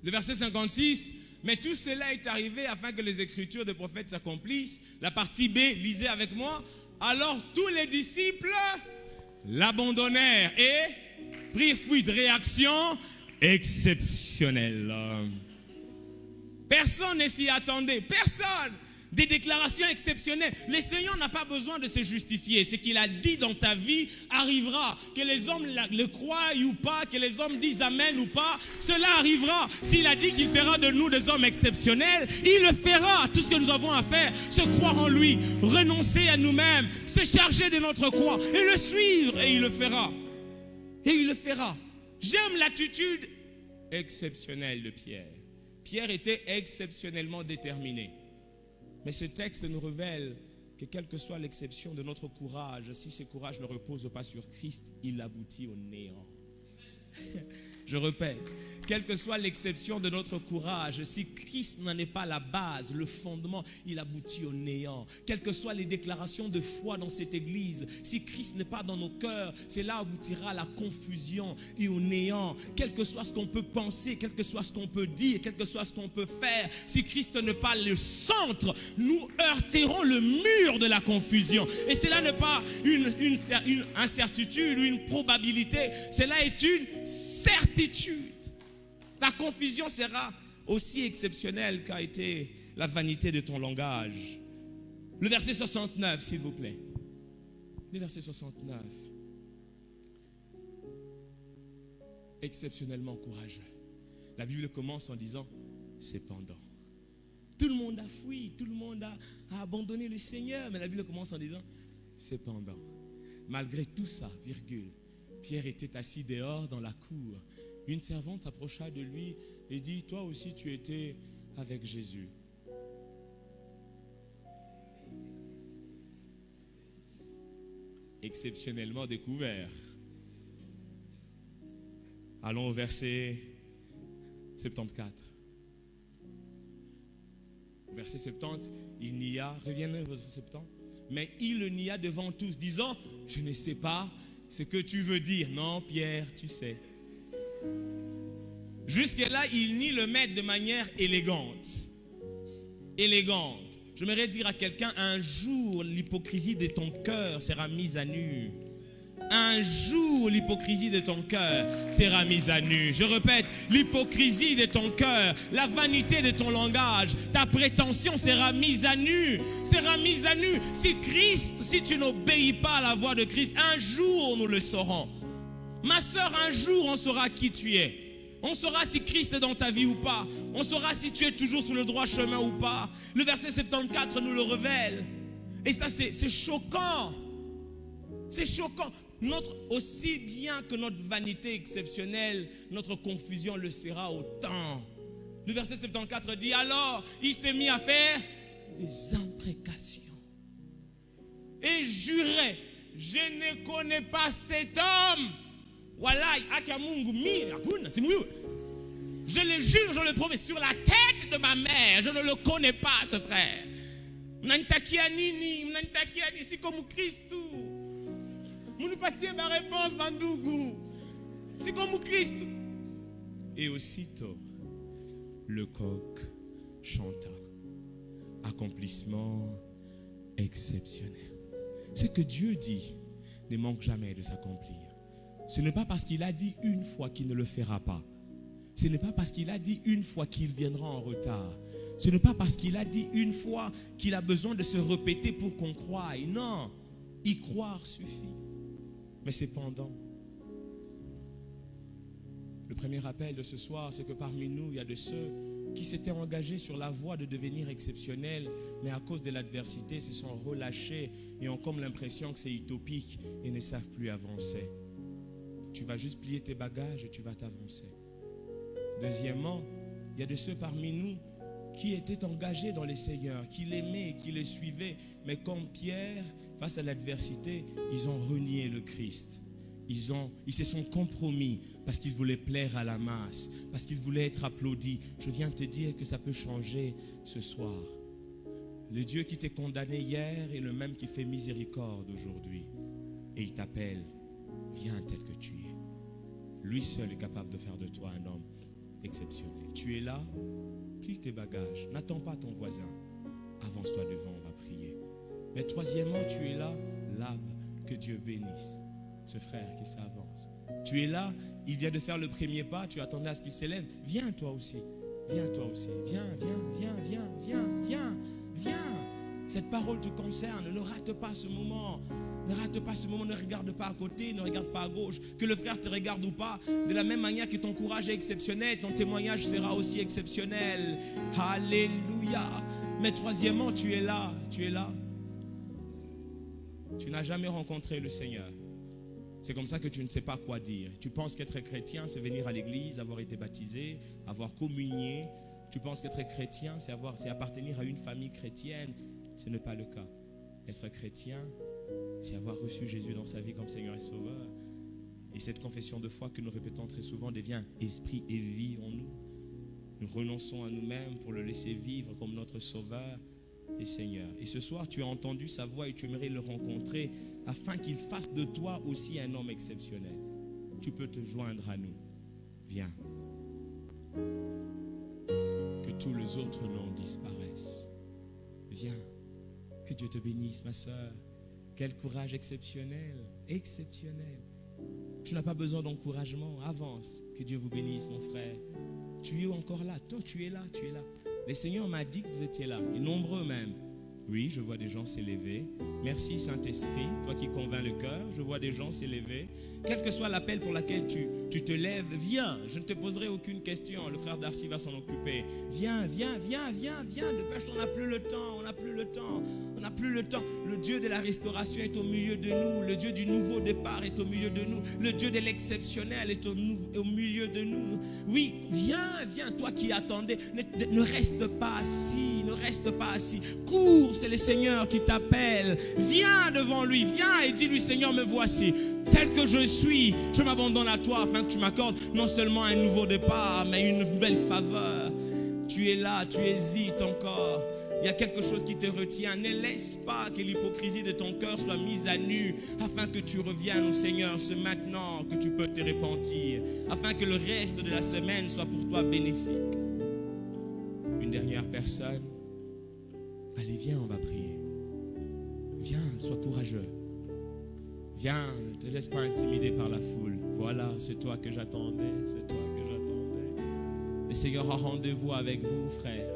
Le verset 56, mais tout cela est arrivé afin que les écritures des prophètes s'accomplissent. La partie B, lisez avec moi. Alors tous les disciples l'abandonnèrent et prirent fuite. Réaction exceptionnelle. Personne ne s'y attendait. Personne. Des déclarations exceptionnelles. Le Seigneur n'a pas besoin de se justifier. Ce qu'il a dit dans ta vie arrivera. Que les hommes le croient ou pas, que les hommes disent amen ou pas, cela arrivera. S'il a dit qu'il fera de nous des hommes exceptionnels, il le fera. Tout ce que nous avons à faire, se croire en lui, renoncer à nous-mêmes, se charger de notre croix et le suivre. Et il le fera. Et il le fera. J'aime l'attitude exceptionnelle de Pierre. Pierre était exceptionnellement déterminé. Mais ce texte nous révèle que quelle que soit l'exception de notre courage, si ce courage ne repose pas sur Christ, il aboutit au néant. Je répète, quelle que soit l'exception de notre courage, si Christ n'en est pas la base, le fondement, il aboutit au néant. Quelles que soient les déclarations de foi dans cette église, si Christ n'est pas dans nos cœurs, cela aboutira à la confusion et au néant. Quel que soit ce qu'on peut penser, quel que soit ce qu'on peut dire, quel que soit ce qu'on peut faire, si Christ n'est pas le centre, nous heurterons le mur de la confusion. Et cela n'est pas une incertitude ou une probabilité, cela est une certitude. Ta confusion sera aussi exceptionnelle qu'a été la vanité de ton langage. Le verset 69, s'il vous plaît. Le verset 69. Exceptionnellement courageux. La Bible commence en disant cependant. Tout le monde a fui, tout le monde a abandonné le Seigneur, mais la Bible commence en disant cependant. Malgré tout ça, virgule, Pierre était assis dehors dans la cour. Une servante s'approcha de lui et dit, toi aussi tu étais avec Jésus. Exceptionnellement découvert. Allons au verset 74. Au verset 70, il nia, reviens au verset 70, mais il le nia devant tous, disant, je ne sais pas ce que tu veux dire. Non, Pierre, tu sais. Jusque-là, il nie le maître de manière élégante. Élégante. J'aimerais dire à quelqu'un, un jour, l'hypocrisie de ton cœur sera mise à nu. Un jour, l'hypocrisie de ton cœur sera mise à nu. Je répète, l'hypocrisie de ton cœur, la vanité de ton langage, ta prétention sera mise à nu. Sera mise à nu. Si tu n'obéis pas à la voix de Christ, un jour nous le saurons. Ma soeur, un jour on saura qui tu es. On saura si Christ est dans ta vie ou pas. On saura si tu es toujours sur le droit chemin ou pas. Le verset 74 nous le révèle. Et ça, c'est choquant. C'est choquant. Aussi bien que notre vanité exceptionnelle, notre confusion le sera autant. Le verset 74 dit, alors, il s'est mis à faire des imprécations. Et jurait, je ne connais pas cet homme. Je le jure, je le promets sur la tête de ma mère, je ne le connais pas, ce frère. C'est comme Christ. Ma réponse, Mandougou. C'est comme Christ. Et aussitôt, le coq chanta. Accomplissement exceptionnel. Ce que Dieu dit ne manque jamais de s'accomplir. Ce n'est pas parce qu'il a dit une fois qu'il ne le fera pas. Ce n'est pas parce qu'il a dit une fois qu'il viendra en retard. Ce n'est pas parce qu'il a dit une fois qu'il a besoin de se répéter pour qu'on croie. Non, y croire suffit. Mais cependant, le premier appel de ce soir, c'est que parmi nous, il y a de ceux qui s'étaient engagés sur la voie de devenir exceptionnels, mais à cause de l'adversité, se sont relâchés et ont comme l'impression que c'est utopique et ne savent plus avancer. Tu vas juste plier tes bagages et tu vas t'avancer. Deuxièmement, il y a de ceux parmi nous qui étaient engagés dans le Seigneur, qui l'aimaient, qui le suivaient, mais comme Pierre, face à l'adversité, ils ont renié le Christ. Ils se sont compromis parce qu'ils voulaient plaire à la masse, parce qu'ils voulaient être applaudis. Je viens te dire que ça peut changer ce soir. Le Dieu qui t'est condamné hier est le même qui fait miséricorde aujourd'hui. Et il t'appelle, viens tel que tu es. Lui seul est capable de faire de toi un homme exceptionnel. Tu es là, plie tes bagages. N'attends pas ton voisin. Avance-toi devant, on va prier. Mais troisièmement, tu es là, l'âme, que Dieu bénisse ce frère qui s'avance. Tu es là, il vient de faire le premier pas, tu attendais à ce qu'il s'élève. Viens toi aussi, viens toi aussi. Viens. Cette parole te concerne, ne rate pas ce moment. Ne rate pas ce moment, ne regarde pas à côté, ne regarde pas à gauche. Que le frère te regarde ou pas, de la même manière que ton courage est exceptionnel, ton témoignage sera aussi exceptionnel. Alléluia. Mais troisièmement, tu es là. Tu n'as jamais rencontré le Seigneur. C'est comme ça que tu ne sais pas quoi dire. Tu penses qu'être chrétien, c'est venir à l'église, avoir été baptisé, avoir communié. Tu penses qu'être chrétien, c'est appartenir à une famille chrétienne. Ce n'est pas le cas. Être chrétien, c'est avoir reçu Jésus dans sa vie comme Seigneur et Sauveur. Et cette confession de foi que nous répétons très souvent devient esprit et vie en nous. Nous renonçons à nous-mêmes pour le laisser vivre comme notre Sauveur et Seigneur. Et ce soir, tu as entendu sa voix et tu aimerais le rencontrer afin qu'il fasse de toi aussi un homme exceptionnel. Tu peux te joindre à nous. Viens. Que tous les autres noms disparaissent. Viens. Que Dieu te bénisse, ma soeur. Quel courage exceptionnel. Exceptionnel. Tu n'as pas besoin d'encouragement. Avance. Que Dieu vous bénisse, mon frère. Tu es encore là. Toi, tu es là. Tu es là. Le Seigneur m'a dit que vous étiez là. Et nombreux même. Oui, je vois des gens s'élever. Merci Saint-Esprit, toi qui convaincs le cœur. Je vois des gens s'élever. Quel que soit l'appel pour lequel tu te lèves, viens. Je ne te poserai aucune question. Le frère Darcy va s'en occuper. Viens. Dépêche, on n'a plus le temps. On n'a plus le temps. Le Dieu de la restauration est au milieu de nous. Le Dieu du nouveau départ est au milieu de nous. Le Dieu de l'exceptionnel est au milieu de nous. Oui, viens, toi qui attendais. Ne reste pas assis. Cours, c'est le Seigneur qui t'appelle. Viens devant lui, viens et dis-lui, Seigneur, me voici. Tel que je suis, je m'abandonne à toi afin que tu m'accordes non seulement un nouveau départ, mais une nouvelle faveur. Tu es là, tu hésites encore. Il y a quelque chose qui te retient. Ne laisse pas que l'hypocrisie de ton cœur soit mise à nu afin que tu reviennes au Seigneur. C'est maintenant que tu peux te repentir, afin que le reste de la semaine soit pour toi bénéfique. Une dernière personne. Allez, viens, on va prier. Viens, sois courageux. Viens, ne te laisse pas intimider par la foule. Voilà, c'est toi que j'attendais. Le Seigneur a rendez-vous avec vous, frères.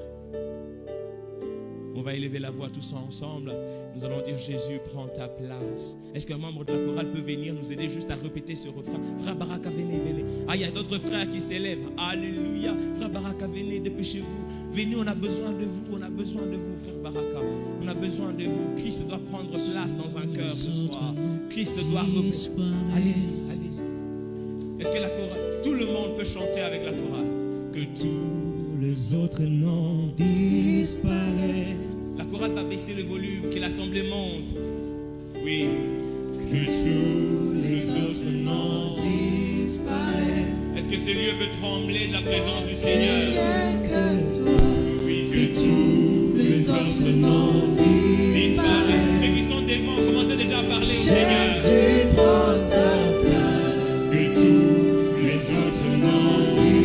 On va élever la voix tous ensemble. Nous allons dire, Jésus, prends ta place. Est-ce qu'un membre de la chorale peut venir nous aider juste à répéter ce refrain? Frère Baraka, venez. Ah, il y a d'autres frères qui s'élèvent. Alléluia. Frère Baraka, venez, dépêchez-vous. Venez, on a besoin de vous, frère Baraka. On a besoin de vous. Christ doit prendre place dans un cœur ce soir. Christ doit reprendre. Allez-y. Est-ce que la chorale, tout le monde peut chanter avec la chorale? Que tous les autres noms disparaissent. La chorale va baisser le volume, que l'assemblée monte. Oui. Que tous les autres noms disparaissent. Est-ce que ce lieu peut trembler de la présence du Seigneur? Oui. Que tous les autres noms disparaissent. Ceux qui sont devant, commencez déjà à parler au Seigneur. Jésus, prends ta place. Que tous les autres noms disparaissent.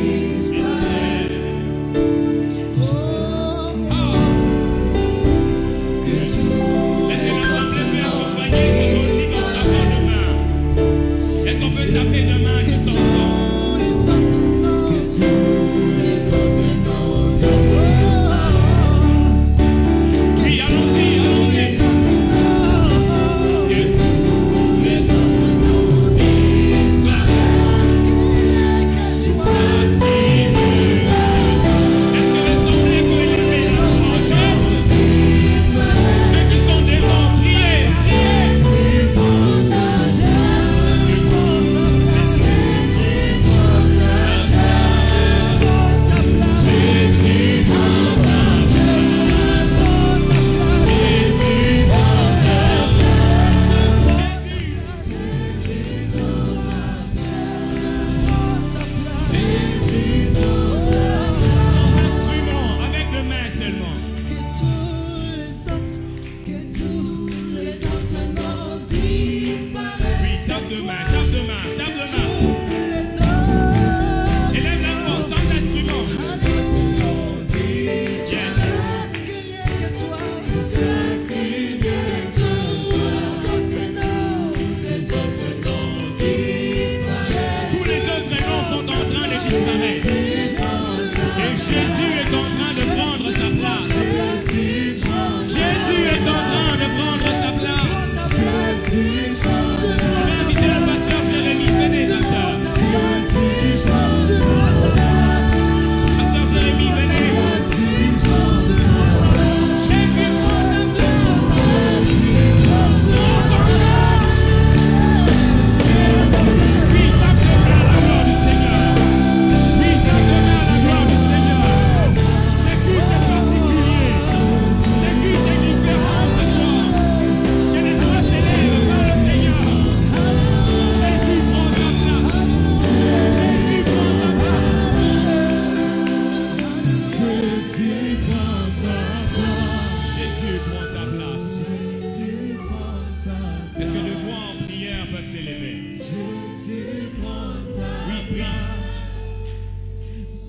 Est-ce qu'on peut taper de main tous ensemble? Que tous les autres noms disparaissent. Oui, allons-y. Que tous les autres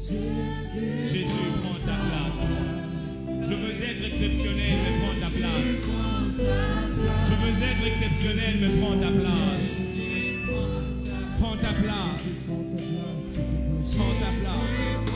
Jésus, prends ta place. Je veux être exceptionnel, mais prends ta place. Je veux être exceptionnel, mais prends ta place. Prends ta place. Prends ta place.